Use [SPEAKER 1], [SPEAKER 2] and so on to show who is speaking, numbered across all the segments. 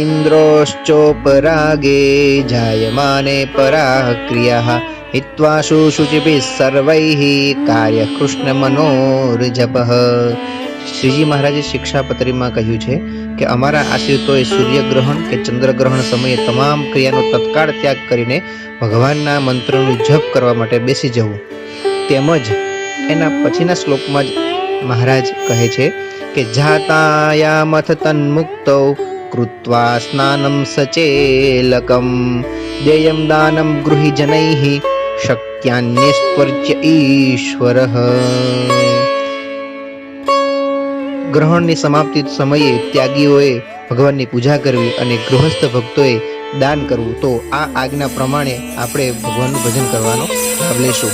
[SPEAKER 1] इंद्रोश्चोपरागे जायमाने पराः क्रियाः हित्वा शुचिभिः सर्वैः कार्यकृष्णमनोरजपः। શ્રીજી મહારાજે શિક્ષાપત્રીમાં કહ્યું છે કે અમારા આશ્રિતોએ સૂર્યગ્રહણ કે ચંદ્રગ્રહણ સમયે તમામ ક્રિયાનો તત્કાળ ત્યાગ કરીને ભગવાનના મંત્રનું જપ કરવા માટે બેસી જવું. તેમજ એના પછીના શ્લોકમાં જ મહારાજ કહે છે કે જાતાયામથ તન્મુક્તૌ કૃત્વા સ્નાનમ સચેલકમ દેયમ દાનમ ગૃહી જનૈઃ શક્યાન્યસ્ત્વર્ચ્ય ઈશ્વરઃ. ગ્રહણની સમાપ્તિ સમયે ત્યાગીઓએ ભગવાનની પૂજા કરવી અને ગૃહસ્થ ભક્તોએ દાન કરવું. તો આ આજ્ઞા પ્રમાણે આપણે ભગવાનનું ભજન કરવાનો લાભ લેશું.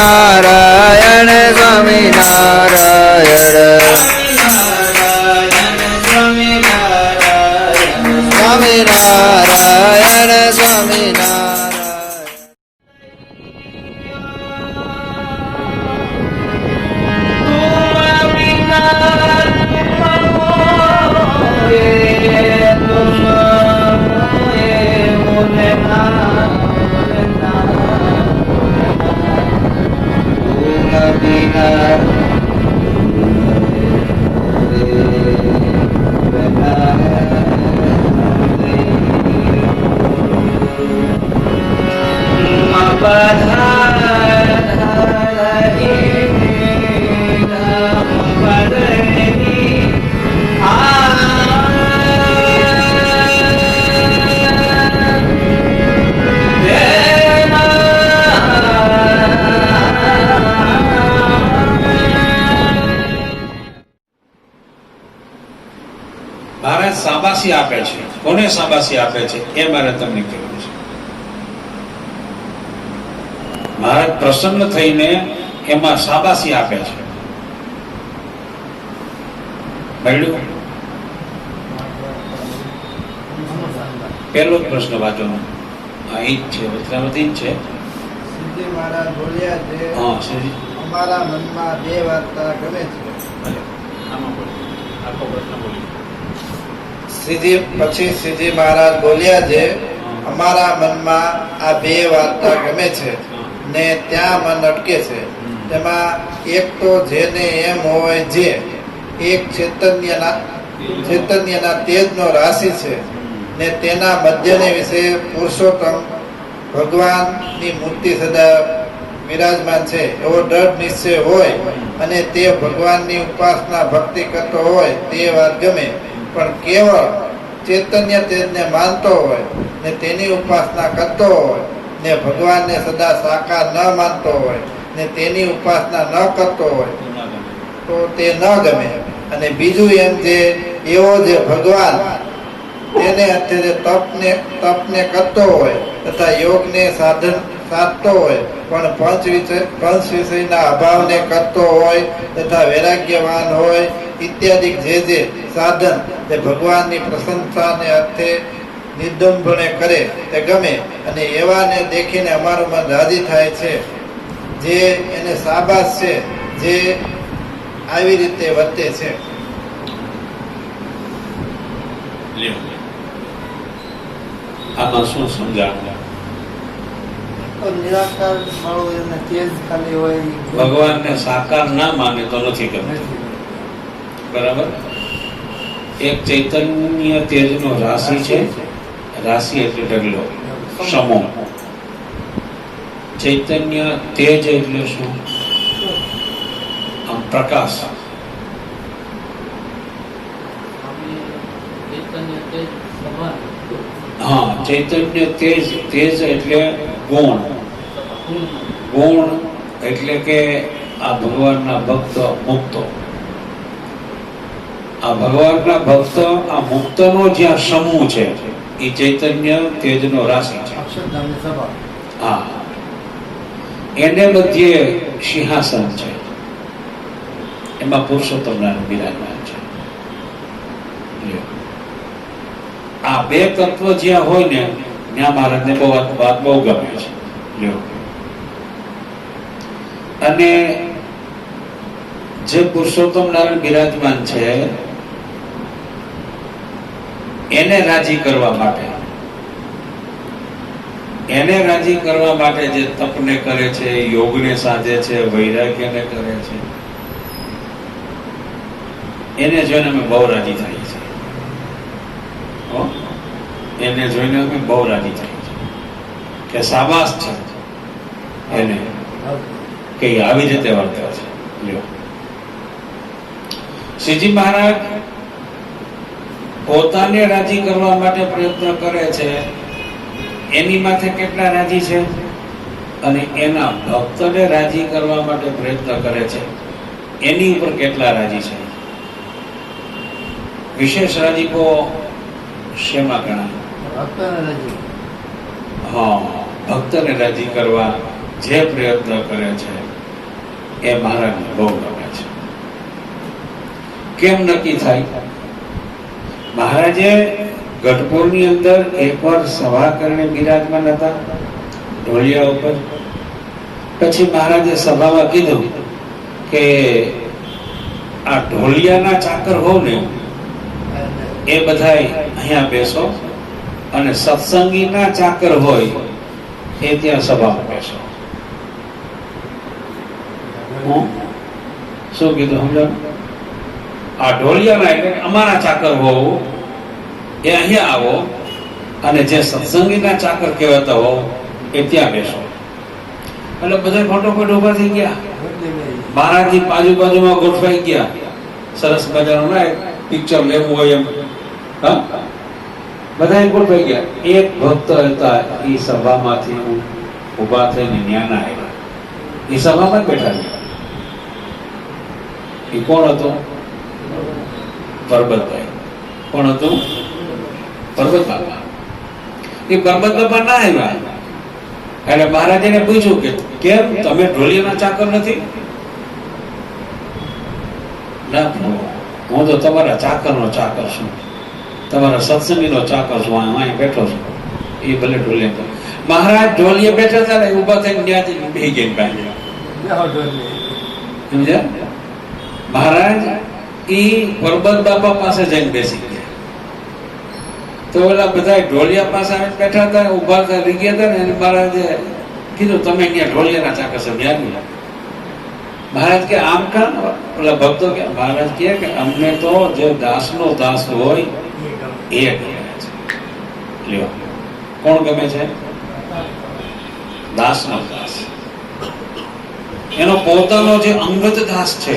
[SPEAKER 2] સ્વામિનારાયણ સ્વામિનારાયણ સ્વામિનારાયણ સ્વામિનારાયણ.
[SPEAKER 3] મહારાજ શાબાશી આપે છે. કોને શાબાશી આપે છે એ મારે તમને કહેવું છે. મહારાજ પ્રસન્ન થઈને એમાં શાબાશી આપે છે. પહેલો પ્રશ્ન વાંચો. હા, ઈ જ છે, વચનામતી જ છે.
[SPEAKER 4] શ્રીજી મહારાજ બોલ્યા છે,
[SPEAKER 3] હા, શ્રીજી
[SPEAKER 4] અમારા મનમાં બે વાર્તા ગમે છે. શ્રીજી મહારાજ બોલ્યા છે, અમારા મનમાં આ બે વાર્તા ગમે છે ને ત્યાં મન અટકે છે. તેમાં એક તો જેને એમ હોય જે એક ચૈતન્યના તેજનો રાશિ છે ને તેના મધ્યને વિશે પુરુષોત્તમ ભગવાનની મૂર્તિ સદા વિરાજમાન છે એવો દ્રઢ નિશ્ચય હોય અને તે ભગવાનની ઉપાસના ભક્તિ કરતો હોય તે વાત ગમે. પણ કેવળ ચૈતન્ય તેજને માનતો હોય ને તેની ઉપાસના કરતો હોય ને ભગવાનને સદા સાકાર ન માનતો હોય ને તેની ઉપાસના ન કરતો હોય તો તે ન ગમે. અને બીજું એમ જે એવો જે ભગવાન તેને અત્યારે તપને કરતો હોય તથા યોગને સાધતો હોય પણ પંચ વિષયના અભાવને કરતો હોય તથા વૈરાગ્યવાન હોય ઇત્યાદિ જે સાધન તે ભગવાનની પ્રશંસાને અર્થે નિર્દંભણે કરે તે ગમે. અને એવાને દેખીને અમારું મન રાજી થાય છે, જે એને શાબાશ છે, જે આવી રીતે વર્તે છે.
[SPEAKER 3] આમાં શું સમજાવું?
[SPEAKER 2] નિરાકાર વાળો એને તેજ ખાલી હોય
[SPEAKER 3] ભગવાનને સાકાર ના માને તો નથી ગમતું. બરાબર. એક ચૈતન્ય તેજનો રાશિ છે. રાશિ એટલે ઢગલો, સમૂહ. ચૈતન્ય તેજ એટલે શું? આમ પ્રકાશ. હા, ચૈતન્ય તેજ. તેજ એટલે ગુણ. ગુણ એટલે કે આ ભગવાનના ભક્ત મુક્તો. આ ભગવાનના ભક્ત આ મુક્તનો જ્યાં સમૂહ છે એ ચૈતન્ય તેજનો રાશિ છે. હા, એને મધ્યે સિંહાસન છે, એમાં પુરુષોત્તમ નારાયણ બિરાજમાન છે. આ બે તત્વ જ્યાં હોય ને ત્યાં મહારાજને વાત બહુ ગમે છે. અને જે પુરુષોત્તમ નારાયણ બિરાજમાન છે એને રાજી કરવા માટે જે તપને કરે છે, યોગને સાધે છે, વૈરાગ્યને કરે છે, એને જોઈને અમે બહુ રાજી થઈએ છીએ. એને જોઈને અમે બહુ રાજી થઈએ છીએ કે શાબાશ છે એને કે આવી રીતે વર્તે છે. શ્રીજી મહારાજ પોતાને રાજી કરવા માટે પ્રયત્ન કરે છે, એની માથે કેટલા રાજી છે, અને એના ભક્તને રાજી કરવા માટે પ્રયત્ન કરે છે એની ઉપર કેટલા રાજી છે. વિશેષ રાજીપો શેમાં ગણાય? હા, ભક્તને રાજી કરવા જે પ્રયત્ન કરે છે એ મહારાજને બહુ ગમે છે. કેમ નક્કી થાય? મહારાજે ગઢપુરની અંદર એકવાર સભા કરીને બિરાજમાન હતા ઢોલિયા ઉપર. પછી મહારાજે સભામાં કીધું કે આ ઢોલિયાના ચાકર હોવ ને એ બધાય અહીંયા બેસો, અને સત્સંગીના ચાકર હોય એ ત્યાં સભામાં બેસો. શું કીધું સમજાવ? આ ઢોલિયાના એટલે અમારા ચાકર હોવ એ અહીંયા આવો, અને જે સત્સંગીના ચાકર કહેવાતા હોવ એ ત્યાં બેસો. એટલે બધા ફટોફટ ઉભા થઈ ગયા. મહારાજની બાજુમાં ગોઠવાઈ ગયા. સરસ મજાનું ના પિક્ચર લેવું હોય એમ. હા, બધા ગોઠવાઈ ગયા. એક ભક્ત હતા એ સભામાંથી ઉભા થઈને ન્યાના આવ્યા. એ સભામાં બેઠા ગયા. એ કોણ હતો? પરબતભાઈ. કોણ હતું? પરબત બાપા. એ પરબત બાપા ના આવ્યા. એટલે મહારાજને પૂછ્યું કે કેમ તમે ઢોલિયાના ચાકર નથી? ના, હું તો તમારા ચાકરનો ચાકર છું, તમારા સત્સંગીનો ચાકર છું, અહીં બેઠો છું. એ ભલે ઢોલિયા. મહારાજ ઢોલિયા બેઠા હતા ને ઉભા થઈને ત્યાંથી બેસી ગયા. સમજ્યા? મહારાજ ઈ પરબત બાપા પાસે જઈને બેસી ગયા. તો ઓલા બધા ઢોલિયા પાસે બેઠા હતા, ઉભા હતા, રહી ગયા હતા ને. મહારાજે કીધું તમે અહીંયા ઢોલિયાના ચાકર સમજ્યા? મહારાજ કે આમ કામ? ઓલા ભક્તો કે મહારાજ કે અમને તો જે દાસનો દાસ હોય એ ગમે છે. લ્યો, કોણ ગમે છે? દાસનો દાસ. એનો પોતાનો જે અંગત દાસ છે,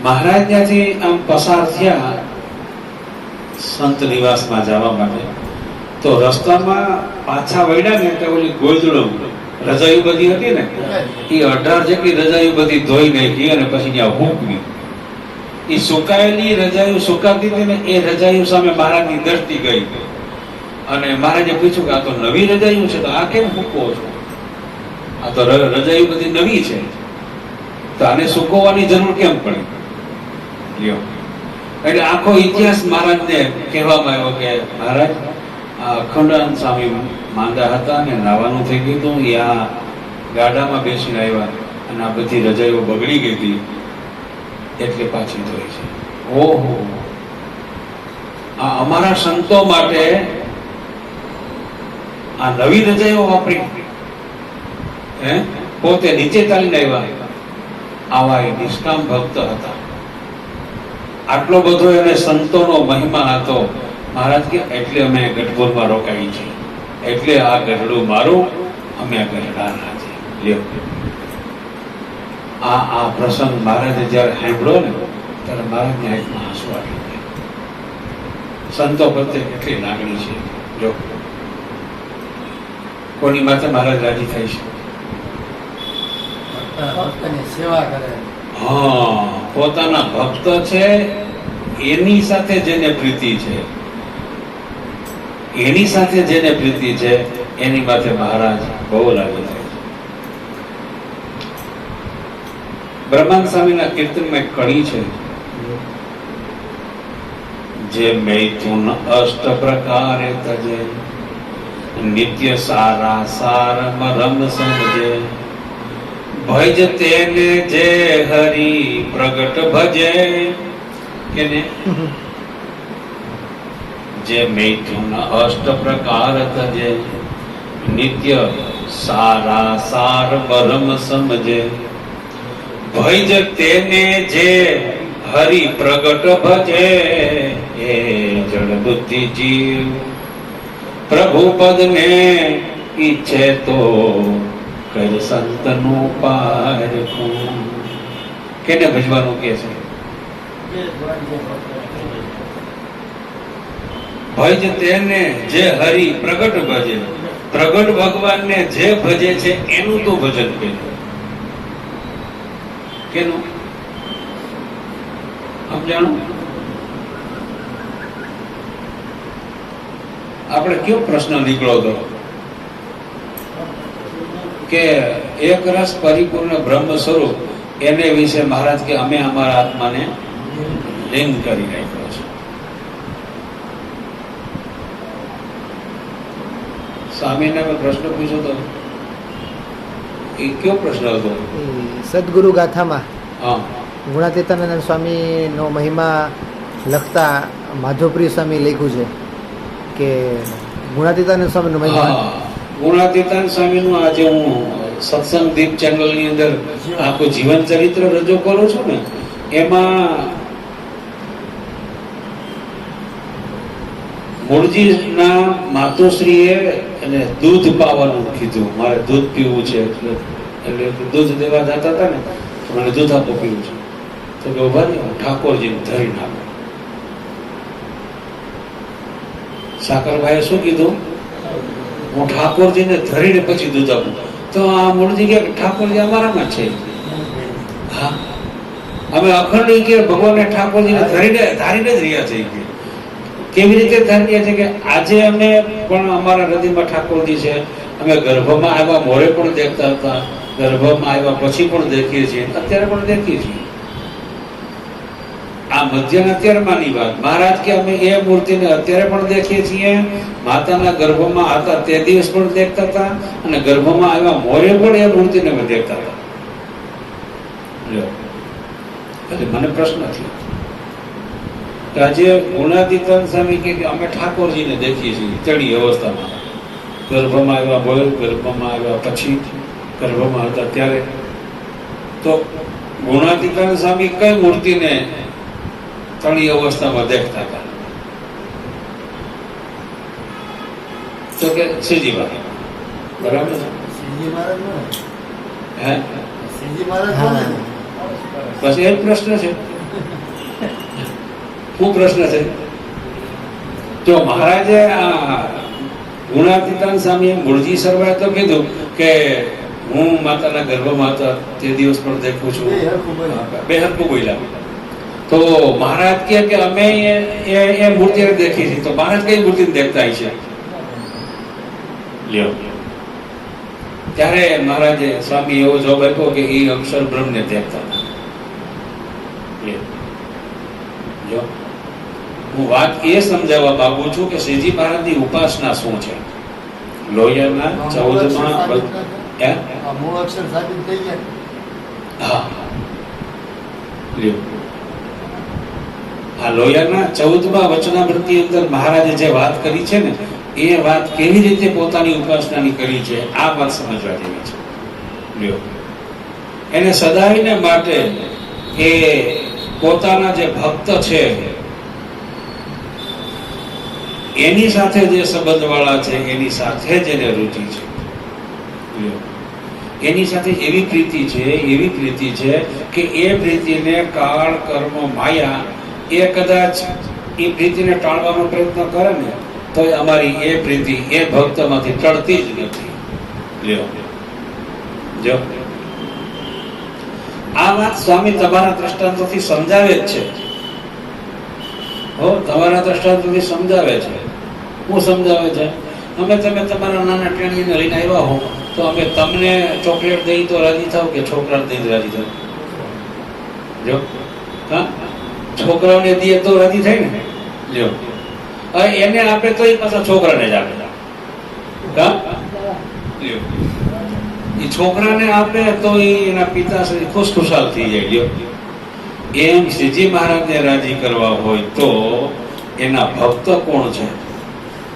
[SPEAKER 3] મહારાજ ત્યાંથી આમ પસાર થયા સંત નિવાસમાં જવા માટે, તો રસ્તામાં પાછા વળ્યા ને એટલે ઓલી ગોદડો રજાયું બધી હતી ને, એ 18 જેટલી રજાયું બધી ધોઈ નાખી અને પછી ત્યાં હૂંકવી. એ સુકાયેલી રજાયું સુકાતી હતી ને, એ રજાયું સામે મહારાજની દ્રષ્ટિ ગઈ અને મહારાજે પૂછ્યું કે આ તો નવી રજાયું છે, તો આ કેમ હૂકવો છો? આ તો રજાયું બધી નવી છે, તો આને સુકવવાની જરૂર કેમ પડી? લ્યો, એટલે આખો ઇતિહાસ મહારાજને કહેવામાં આવ્યો કે મહારાજ આ અખંડાનંદ સ્વામી માંદા હતા ને નાવાનું થઈ ગયું હતું, એ આ ગાડામાં બેસીને આવ્યા અને આ બધી રજાઈઓ બગડી ગઈ હતી એટલે પાછી ધોઈ છે. ઓહો, આ અમારા સંતો માટે આ નવી રજાઈઓ વાપરી, પોતે નીચે ચાલીને આવ્યા. આવા એ નિષ્કામ ભક્ત હતા. આટલો બધો એને સંતોનો મહિમા હતો. મહારાજ કે એટલે અમે ગઢપુરમાં રોકાઈ છીએ, એટલે આ ગઢડું મારું, અમે આ ગઢડાના છીએ. લ્યો, આ પ્રસંગ મહારાજે જ્યારે સાંભળ્યો ને ત્યારે મહારાજની આંખમાં આંસુ આવી ગયા. સંતો પ્રત્યે કેટલી લાગણી છે. જો કોની માથે મહારાજ રાજી થાય છે?
[SPEAKER 2] ભક્તની સેવા કરે.
[SPEAKER 3] હા, પોતાના ભક્ત છે એની સાથે જેને પ્રીતિ છે, એની સાથે જેને પ્રીતિ છે એની માથે મહારાજ બહુ રાજી થાય છે. બ્રહ્માંડ સ્વામીના કીર્તનમાં એક કડી છે, જે મૈથુન અષ્ટ પ્રકારે તજે, નિત્ય સારા સાર મરમ સમજે, ભજ તેને જે હરિ પ્રગટ ભજે. કેને? જે મૈથુન અષ્ટ પ્રકાર તજે, નિત્ય સારા સાર મરમ સમજે, ભજ તેને જે હરિ પ્રગટ ભજે, એ જડ બુદ્ધિ જીવ પ્રભુ પદ ને ઈચ્છે તો કર સંતનું પારખું. કેને ભજવાનું કે છે? ભજ તેને જે હરિ પ્રગટ ભજે, પ્રગટ ભગવાનને જે ભજે છે એનું તો ભજન કહે. કેનું? સમજાણું? આપણે કયો પ્રશ્ન નીકળ્યો હતો કે એક રસ પરિપૂર્ણ બ્રહ્મ સ્વરૂપ એને વિશે મહારાજ કે અમે અમારા આત્માને લીન કરી નાખ્યો છે. સ્વામીને મેં પ્રશ્ન પૂછ્યો હતો, એ કયો પ્રશ્ન હતો?
[SPEAKER 5] સદગુરુ ગાથામાં
[SPEAKER 3] હા,
[SPEAKER 5] ગુણાતીતાનંદ સ્વામીનો મહિમા લખતા માધવપ્રિય સ્વામી લખ્યું છે કે ગુણાતીતાનંદ સ્વામીનો મહિમા.
[SPEAKER 3] ગુણાતીતાનંદ સ્વામીનું આજે હું સત્સંગ દીપ ચેનલની અંદર આખું જીવન ચરિત્ર રજૂ કરું છું ને, એમાં મૂળજીના માતુશ્રીએ એને દૂધ પાવાનું કીધું. મારે દૂધ પીવું છે, એટલે દૂધ દેવા જતા હતા ને, તો મને દૂધ આપો, પીવું છે. તો કે ઉભા નહીં, હું ઠાકોરજીને ધરી નાખું. સાકરભાઈએ શું કીધું? હું ઠાકોરજીને ધરીને પછી દૂધ આપું. તો આ મૂળજી કે ઠાકોરજી અમારામાં છે. હા, અમે અખંડ કે ભગવાનને ઠાકોરજીને ધારીને જ રહ્યા છે. કેવી રીતે ધારીએ છે કે આજે અમે પણ અમારા હૃદયમાં ઠાકોરજી છે. અમે ગર્ભમાં આવ્યા મોરે પણ દેખતા હતા, ગર્ભમાં આવ્યા પછી પણ દેખીએ છીએ, અત્યારે પણ દેખીએ છીએ. આ મધ્યના અત્યારમાંની વાત. મહારાજ કે અમે એ મૂર્તિને અત્યારે પણ દેખીએ છીએ, માતાના ગર્ભમાં હતા તે દિવસ પણ દેખતા હતા, અને ગર્ભમાં આવ્યા મોરે પણ એ મૂર્તિને અમે દેખતા હતા. એટલે મને પ્રશ્ન થયો કે આજે ગુણાતીતાનંદ સ્વામી કે અમે ઠાકોરજીને દેખીએ છીએ ચડી અવસ્થામાં, ગર્ભમાં આવ્યા મોર, ગર્ભમાં આવ્યા પછી, ગર્ભમાં હતા ત્યારે. તો ગુણાતીતાનંદ સ્વામી કઈ મૂર્તિને તળી અવસ્થામાં દેખતા હતા? તો કે શ્રીજી મહારાજ. બરાબર છે?
[SPEAKER 2] શ્રીજી મહારાજ
[SPEAKER 3] હે?
[SPEAKER 2] શ્રીજી મહારાજ
[SPEAKER 5] હા.
[SPEAKER 3] બસ એ જ પ્રશ્ન છે. શું પ્રશ્ન છે? જો મહારાજે આ ગુણાતીતાન સ્વામીએ મૂળજી સર્વાએ તો કીધું કે હું માતાના ગર્ભમાં હતા તે દિવસ પણ દેખું છું, બે હરખું બોલ્યા. તો મહારાજ કહે કે અમે એ મૂર્તિ દેખી છે. તો મહારાજ કઈ મૂર્તિ દેખતા છે? લ્યો, ત્યારે મહારાજે સ્વામી એવો જવાબ આપ્યો કે એ અક્ષર બ્રહ્મને દેખતા હતા. લ્યો, જો હું વાત એ સમજાવવા માંગુ છું કે શ્રીજી મહારાજની ઉપાસના શું છે. લોહિયાના 14માં
[SPEAKER 2] મૂળ અક્ષર સાબિત થઈ ગયા.
[SPEAKER 3] હા, લ્યો, આ લોહિયાના 14માં વચનામૃતની અંદર મહારાજે જે વાત કરી છે ને, એ વાત કેવી રીતે પોતાની ઉપાસનાની કરી છે, આ વાત સમજવા જેવી છે. લ્યો, એને સદાયને માટે એ પોતાના જે ભક્ત છે એની સાથે જે સંબંધવાળા છે એની સાથે જ એને રુચિ છે. લ્યો, એની સાથે એવી પ્રીતિ છે કે એ પ્રીતિને કાળ કર્મ માયા એ કદાચ એ પ્રીતિને ટાળવાનો પ્રયત્ન કરે ને તો અમારી એ પ્રીતિ એ ભક્તમાંથી ટળતી જ નથી. લ્યો, જો આ વાત સ્વામી તમારા દ્રષ્ટાંતોથી સમજાવે જ છે. હો, તમારા દ્રષ્ટાંતોથી સમજાવે છે. શું સમજાવે છે? તમે તમારા નાના ટેણીને લઈને આવ્યા હો તો અમે તમને ચોકલેટ દઈ તો રાજી થાવ કે છોકરાને દઈને રાજી થાવ? જો, હા, છોકરાઓને દઈએ તો રાજી થાય ને. લ્યો, હવે એને આપે તો એ પાછા છોકરાને જ આપે. હા, લ્યો, એ છોકરાને આપે તો એના પિતાશ્રી ખુશખુશાલ થઈ જાય. લ્યો, એમ શ્રીજી મહારાજને રાજી કરવા હોય તો એના ભક્ત કોણ છે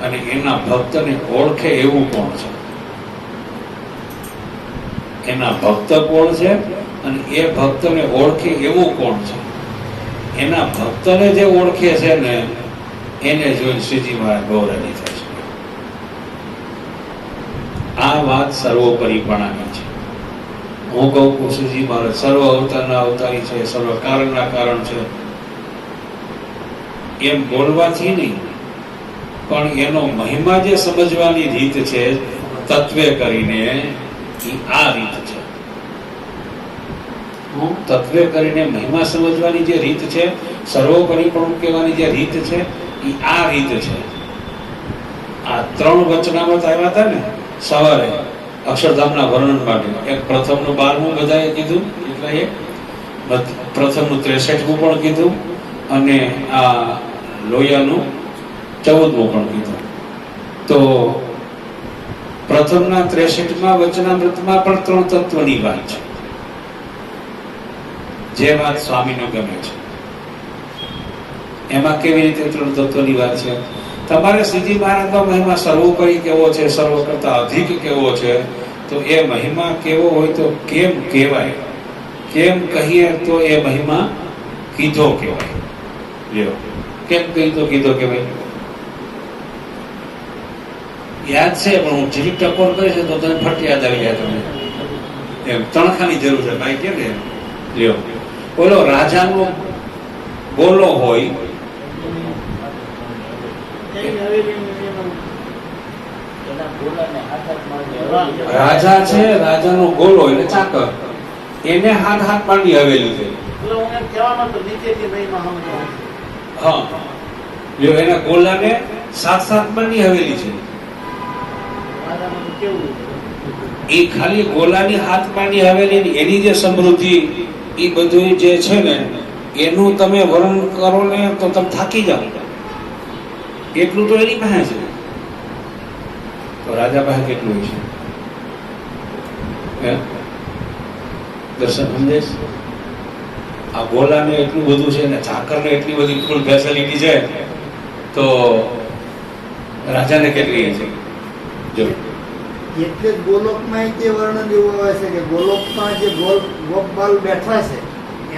[SPEAKER 3] અને એના ભક્તને ઓળખે એવું કોણ છે? એના ભક્ત કોણ છે અને એ ભક્તને ઓળખે એવું કોણ છે? એના ભક્તને જે ઓળખે છે ને એને જોઈને શ્રીજી મહારાજ બહુ રાજી થાય છે. આ વાત સર્વોપરીપણાની છે. હું કહું કે શ્રીજી મહારાજ સર્વ અવતારના અવતારી છે, સર્વ કારણના કારણ છે એમ બોલવાથી નહીં, પણ એનો મહિમા જે સમજવાની રીત છે તત્વે કરીને આ રીત છે. તત્વે કરીને મહિમા સમજવાની જે રીત છે, સર્વોપરીપણું કહેવાની જે રીત છે એ આ રીત છે. આ 3 વચનામૃત આવ્યા હતા ને સવારે અક્ષરધામના વર્ણન માટે. એક પ્રથમનું 12મું બધાએ કીધું, એટલે એક પ્રથમનું 63મું પણ કીધું અને આ લોહિયાનું 14મું પણ કીધું. તો પ્રથમના 63માં વચનામૃતમાં પણ 3 તત્વની વાત છે, જે વાત સ્વામીનો ગમે છે. એમાં કેવી રીતે 3 તત્વની વાત છે? તમારે શ્રીજી મહારાજનો મહિમા સર્વોપરી કેવો છે, સર્વ કરતા અધિક કેવો છે, તો એ મહિમા કેવો હોય તો કેમ કહેવાય, કેમ કહીએ તો એ મહિમા કીધો કહેવાય. લ્યો, કેમ કીધો કહેવાય? યાદ છે પણ હું જેવી ટકોર કરીશ તો તમે ફટ યાદ આવી જાય. તમને એમ તણખાની જરૂર છે ભાઈ, કેમ ને? લ્યો, બોલો, રાજાનો ગોલો હોય, રાજા છે, રાજાનો ગોલો એટલે ચાકર, એને હાથ માંડી હવેલી છે. હા, જો એના ગોલાને 7 માંડી હવેલી છે. એ ખાલી ગોલાની હાથ માંડી હવેલી એની જે સમૃદ્ધિ એ બધું જે છે ને એનું તમે વર્ણન કરો ને તો તમે થાકી જાઓ. એટલું તો એની પાસે છે. તો રાજા પાસે કેટલું છે? દર્શન સમજે? આ ગોલાને એટલું બધું છે ને ચાકરને એટલી બધી ફૂલ ફેસિલિટી છે, તો રાજાને કેટલી છે? જો
[SPEAKER 2] એટલે જ ગોલોકમાં તે વર્ણન એવું આવે છે કે ગોલોકમાં જે ગોપબાલ બેઠા છે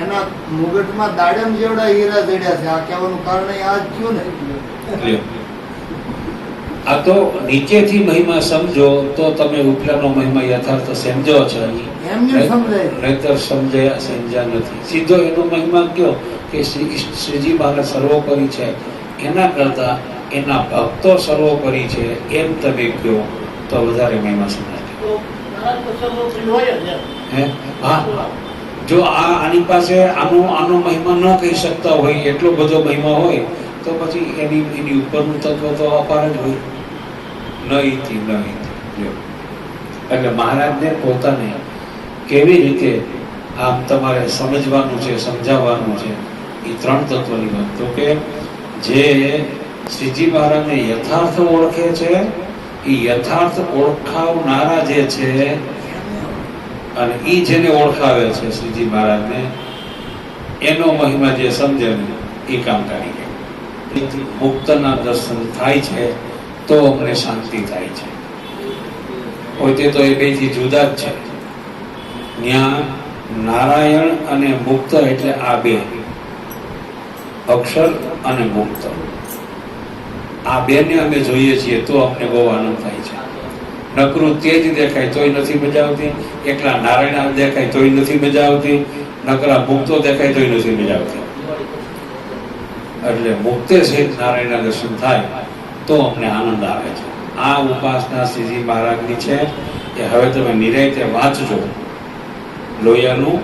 [SPEAKER 2] એના મુગટમાં દાડમ જેવડા હીરા જડ્યા છે. આ કહેવાનું કારણ આ જ થયું ને.
[SPEAKER 3] આ તો નીચેથી મહિમા સમજો તો તમે ઉપલાનો મહિમા યથાર્થ સમજો છો.
[SPEAKER 2] એમને સમજાય
[SPEAKER 3] નહીતર સમજ્યા નથી. સીધો એનો મહિમા કયો કે શ્રીજી મહારાજ સર્વોપરી છે એના કરતા એના ભક્તો સર્વોપરી છે એમ તમે કહો તો વધારે મહિમા સમજાય. હે હા, જો આની પાસે આનો મહિમા ન કહી શકતા હોય, એટલો બધો મહિમા હોય તો પછી એની ઉપરનું તત્વ તો અપાર જ હોય. નહીથી એટલે મહારાજને પોતાને કેવી રીતે આમ તમારે સમજવાનું છે, સમજાવવાનું છે એ 3 તત્વની વાત. તો કે જે શ્રીજી મહારાજને યથાર્થ ઓળખે છે એ યથાર્થ ઓળખાવનારા જે છે અને એ જેને ઓળખાવે છે શ્રીજી મહારાજને, એનો મહિમા જે સમજે ને એ કામ કરી ગયો. મુક્તના દર્શન થાય છે તો અમને શાંતિ થાય છે. પોતે તો એ બેથી જુદા જ છે. ત્યાં નારાયણ અને મુક્ત એટલે આ બે, અક્ષર અને મુક્ત, આ બેને અમે જોઈએ છીએ તો અમને બહુ આનંદ થાય છે. નકરું તેજ દેખાય તોય નથી મજા આવતી, એકલા નારાયણ દેખાય તોય નથી મજા આવતી, નકરા મુક્તો દેખાય તોય નથી મજા આવતી. એટલે મુક્તે સહિત નારાયણના દર્શન થાય તો અમને આનંદ આવે છે. આ ઉપાસના શ્રીજી મહારાજની છે એ હવે તમે નિરાંતે વાંચજો. લોહિયાનું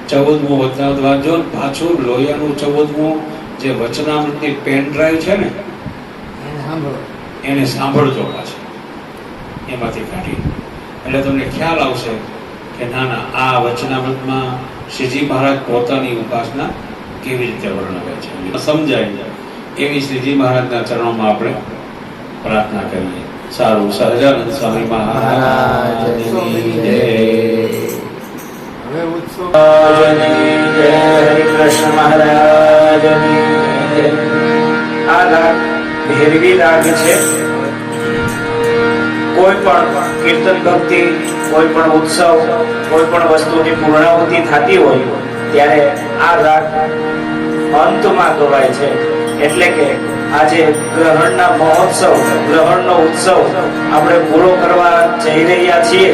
[SPEAKER 3] 14મું વચનામૃત વાંચજો. પાછું લોહિયાનું 14મું જે વચનામૃતની પેન ડ્રાઈવ છે ને એને સાંભળજો પાછું, એમાંથી કાઢી, એટલે તમને ખ્યાલ આવશે કે ના ના આ વચનામૃતમાં શ્રીજી મહારાજ પોતાની ઉપાસના કેવી રીતે વર્ણવે છે, સમજાય એવી શ્રીજી મહારાજના ચરણોમાં આપણે પ્રાર્થના કરીએ. સારું. સહજાનંદ સ્વામી મહારાજની જય.
[SPEAKER 2] હવે ઉત્સવ
[SPEAKER 6] કૃષ્ણ મહારાજની જય. આ રાગ ભૈરવી રાગ છે. કોઈ પણ કીર્તન ભક્તિ, કોઈ પણ ઉત્સવ, કોઈ પણ વસ્તુની પૂર્ણાહુતિ થતી હોય ત્યારે આ રાગ અંતમાં ગવાય છે. એટલે કે આજે ગ્રહણના મહોત્સવ, ગ્રહણનો ઉત્સવ આપણે પૂરો કરવા જઈ રહ્યા છીએ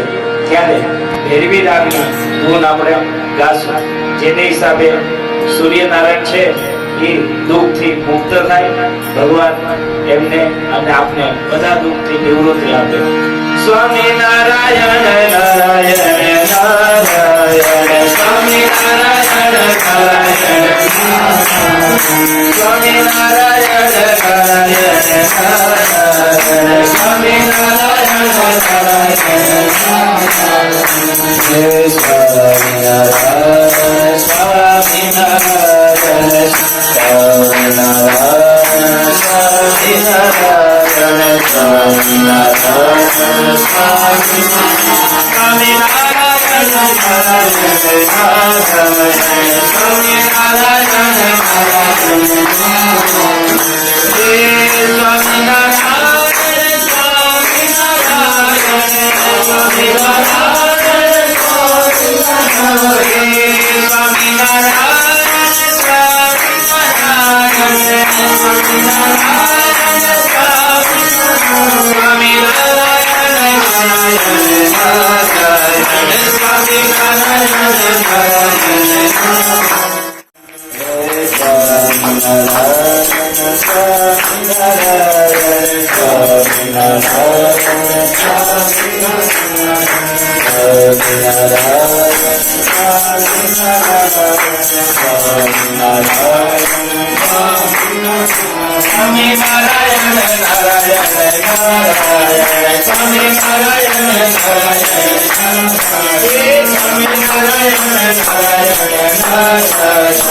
[SPEAKER 6] ત્યારે ભૈરવી રાગની ધૂન આપણે ગાશું. જેને હિસાબે સૂર્યનારાયણ છે એ દુઃખથી મુક્ત થાય, ભગવાન એમને અને આપને બધા દુઃખથી નિવૃત્તિ આપે. સ્વામી નારાયણ નારાયણ નારાયણ, સ્વામી નારાયણ નારાયણ, સ્વામી નારાયણ નારાયણ નારાયણ, સ્વામી નારાયણ નારાયણ, જય Swaminarayan Swaminarayan Swaminarayan Swaminarayan Swaminarayan Swami Narayana Narayana Narayana